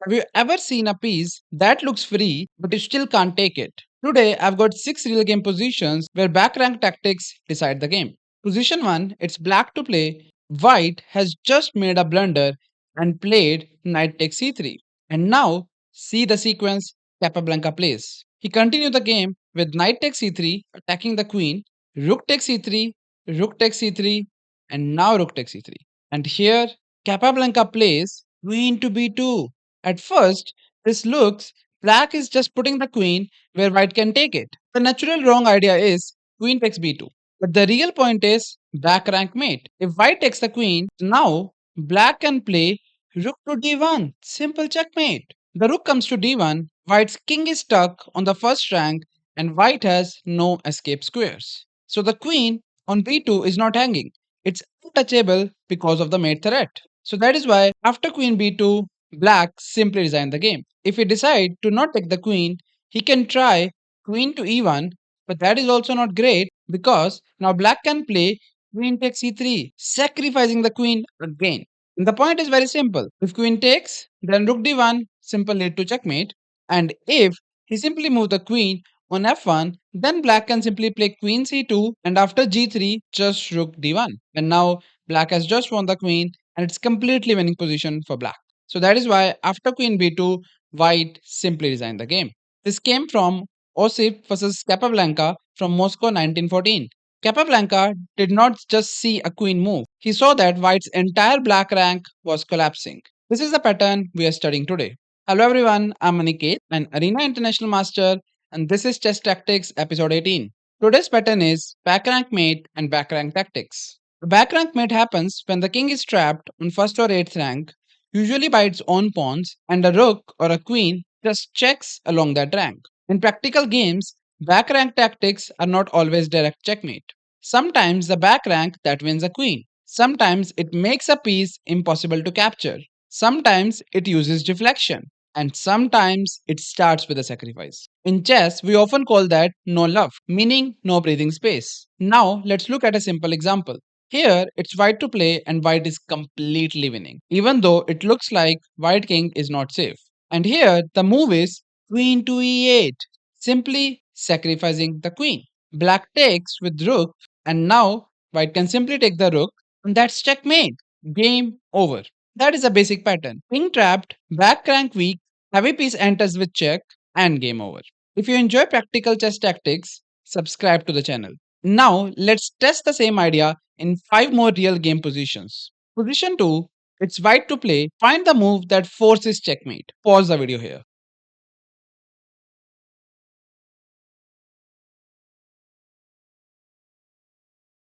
Have you ever seen a piece that looks free but you still can't take it? Today, I've got 6 real game positions where back rank tactics decide the game. Position 1, it's black to play. White has just made a blunder and played knight takes c3. And now, see the sequence Capablanca plays. He continued the game with knight takes c3, attacking the queen, rook takes c3, rook takes c3, and now rook takes c3. And here, Capablanca plays queen to b2. At first, this looks black is just putting the queen where white can take it. The natural wrong idea is queen takes b2. But the real point is back rank mate. If white takes the queen, now black can play rook to d1. Simple checkmate. The rook comes to d1, white's king is stuck on the first rank, and white has no escape squares. So the queen on b2 is not hanging. It's untouchable because of the mate threat. So that is why after queen b2, black simply resigned the game. If he decide to not take the queen, he can try queen to e1, but that is also not great because now black can play queen takes e3, sacrificing the queen again. And the point is very simple. If queen takes, then rook d1, simple lead to checkmate. And if he simply move the queen on f1, then black can simply play queen c2 and after g3, just rook d1. And now black has just won the queen and it's completely winning position for black. So that is why after queen b2, white simply resigned the game. This came from Ossip versus Capablanca from Moscow 1914. Capablanca did not just see a queen move, he saw that white's entire black rank was collapsing. This is the pattern we are studying today. Hello everyone, I'm Aniket, an Arena International Master, and this is Chess Tactics episode 18. Today's pattern is back rank mate and back rank tactics. The back rank mate happens when the king is trapped on first or eighth rank, usually by its own pawns, and a rook or a queen just checks along that rank. In practical games, back rank tactics are not always direct checkmate. Sometimes the back rank that wins a queen. Sometimes it makes a piece impossible to capture. Sometimes it uses deflection. And sometimes it starts with a sacrifice. In chess, we often call that no luft, meaning no breathing space. Now, let's look at a simple example. Here, it's white to play and white is completely winning, even though it looks like white king is not safe. And here, the move is queen to e8, simply sacrificing the queen. Black takes with rook, and now white can simply take the rook, and that's checkmate. Game over. That is a basic pattern. King trapped, back rank weak, heavy piece enters with check, and game over. If you enjoy practical chess tactics, subscribe to the channel. Now, let's test the same idea in 5 more real game positions. Position 2, it's white to play. Find the move that forces checkmate. Pause the video here.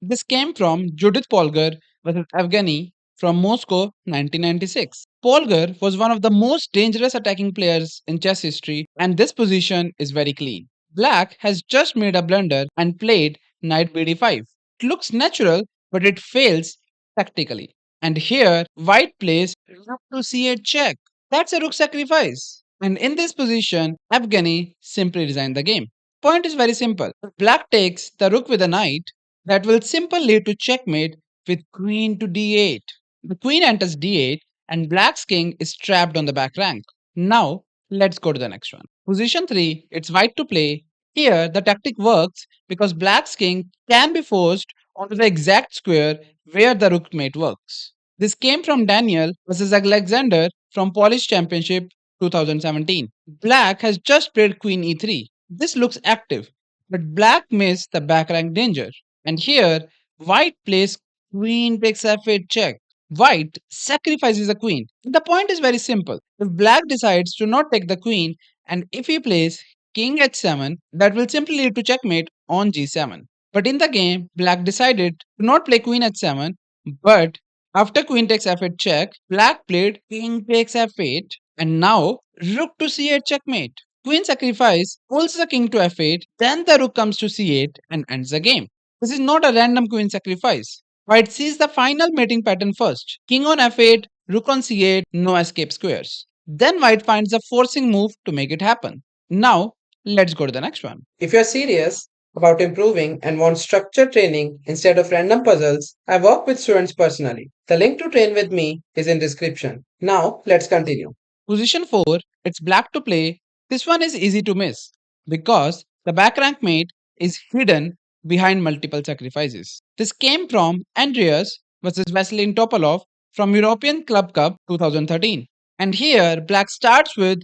This came from Judit Polgar versus Evgeny from Moscow 1996. Polgar was one of the most dangerous attacking players in chess history, and this position is very clean. Black has just made a blunder and played knight bd5. It looks natural, but it fails tactically. And here, white plays rook to c8 check. That's a rook sacrifice. And in this position, Evgeny simply resigned the game. Point is very simple. If black takes the rook with a knight, that will simply lead to checkmate with queen to d8. The queen enters d8 and black's king is trapped on the back rank. Now, let's go to the next one. Position 3, it's white to play. Here, the tactic works because black's king can be forced onto the exact square where the rook mate works. This came from Daniel versus Alexander from Polish Championship 2017. Black has just played queen e3. This looks active, but black missed the back rank danger. And here, white plays queen takes f8 check. White sacrifices a queen. The point is very simple. If black decides to not take the queen, and if he plays king h7, that will simply lead to checkmate on g7. But in the game, black decided to not play queen h7, but after queen takes f8 check, black played king takes f8, and now rook to c8 checkmate. Queen sacrifice pulls the king to f8, then the rook comes to c8 and ends the game. This is not a random queen sacrifice. White sees the final mating pattern first. King on f8, rook on c8, no escape squares. Then white finds a forcing move to make it happen. Now, let's go to the next one. If you're serious about improving and want structured training instead of random puzzles, I work with students personally. The link to train with me is in description. Now, let's continue. Position 4, it's black to play. This one is easy to miss because the back rank mate is hidden behind multiple sacrifices. This came from Andreas versus Veselin Topalov from European Club Cup 2013. And here, black starts with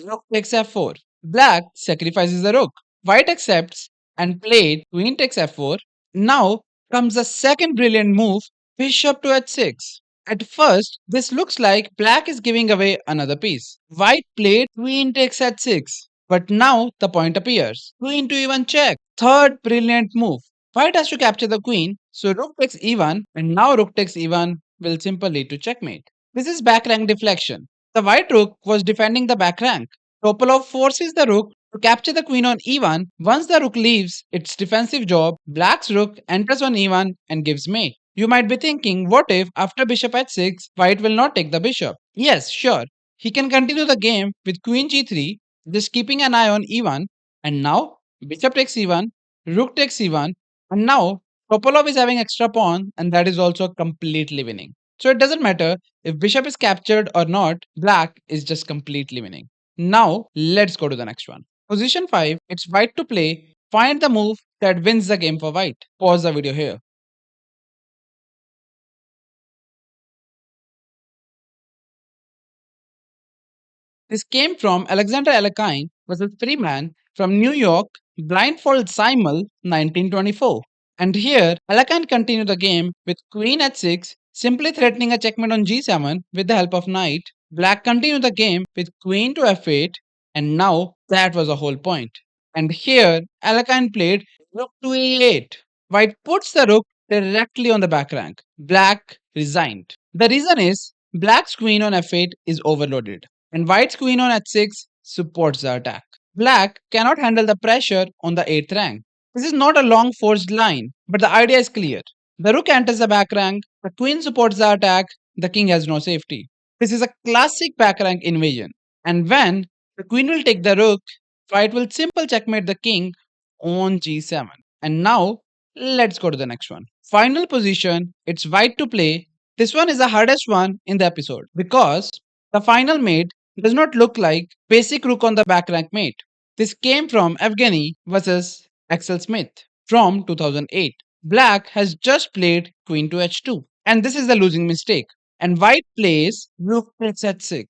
rook takes f4. Black sacrifices the rook. White accepts and played queen takes f4. Now comes the second brilliant move, bishop to h6. At first, this looks like black is giving away another piece. White played queen takes h6. But now the point appears. Queen to e1 check. Third brilliant move. White has to capture the queen, so rook takes e1, and now rook takes e1 will simply lead to checkmate. This is back rank deflection. The white rook was defending the back rank. Topalov forces the rook to capture the queen on e1. Once the rook leaves its defensive job, black's rook enters on e1 and gives mate. You might be thinking, what if after bishop h6, white will not take the bishop? Yes, sure. He can continue the game with queen g3, just keeping an eye on e1, and now bishop takes e1, rook takes e1, and now Topalov is having extra pawn, and that is also completely winning. So it doesn't matter if bishop is captured or not, black is just completely winning. Now let's go to the next one. Position 5, it's white to play. Find the move that wins the game for white. Pause the video here. This came from Alexander Alekhine versus Frieman from New York, Blindfold Simul 1924. And here, Alekhine continued the game with queen h6, simply threatening a checkmate on g7 with the help of knight. Black continued the game with queen to f8, and now that was the whole point. And here, Alekhine played rook to e8. White puts the rook directly on the back rank. Black resigned. The reason is black's queen on f8 is overloaded and white's queen on h6 supports the attack. Black cannot handle the pressure on the 8th rank. This is not a long forged line, but the idea is clear. The rook enters the back rank, the queen supports the attack, the king has no safety. This is a classic back rank invasion. And when the queen will take the rook, white will simple checkmate the king on g7. And now let's go to the next one. Final position, it's white to play. This one is the hardest one in the episode because the final mate does not look like basic rook on the back rank mate. This came from Evgeny versus Axel Smith from 2008. Black has just played queen to h2 and this is the losing mistake. And white plays rook takes h6.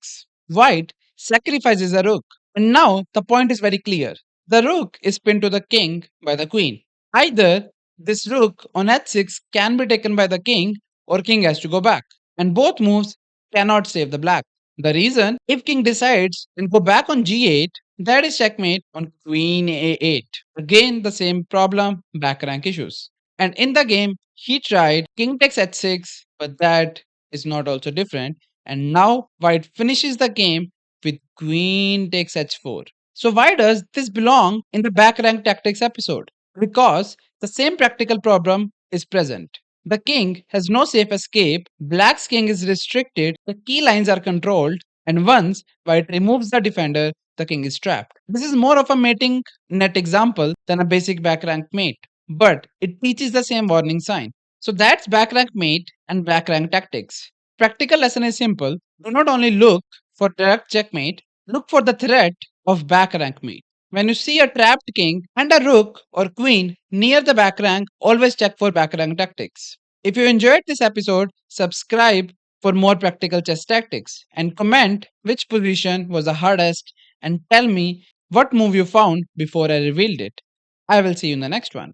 White sacrifices a rook. And now the point is very clear. The rook is pinned to the king by the queen. Either this rook on h6 can be taken by the king or king has to go back. And both moves cannot save the black. The reason, if king decides and go back on g8, that is checkmate on queen a8. Again, the same problem, back rank issues. And in the game, he tried king takes h6, but that is not also different. And now white finishes the game with queen takes h4. So why does this belong in the back rank tactics episode? Because the same practical problem is present. The king has no safe escape, black's king is restricted, the key lines are controlled, and once white removes the defender, the king is trapped. This is more of a mating net example than a basic back rank mate, but it teaches the same warning sign. So that's back rank mate and back rank tactics. Practical lesson is simple. Do not only look for direct checkmate, look for the threat of back rank mate. When you see a trapped king and a rook or queen near the back rank, always check for back rank tactics. If you enjoyed this episode, subscribe for more practical chess tactics and comment which position was the hardest and tell me what move you found before I revealed it. I will see you in the next one.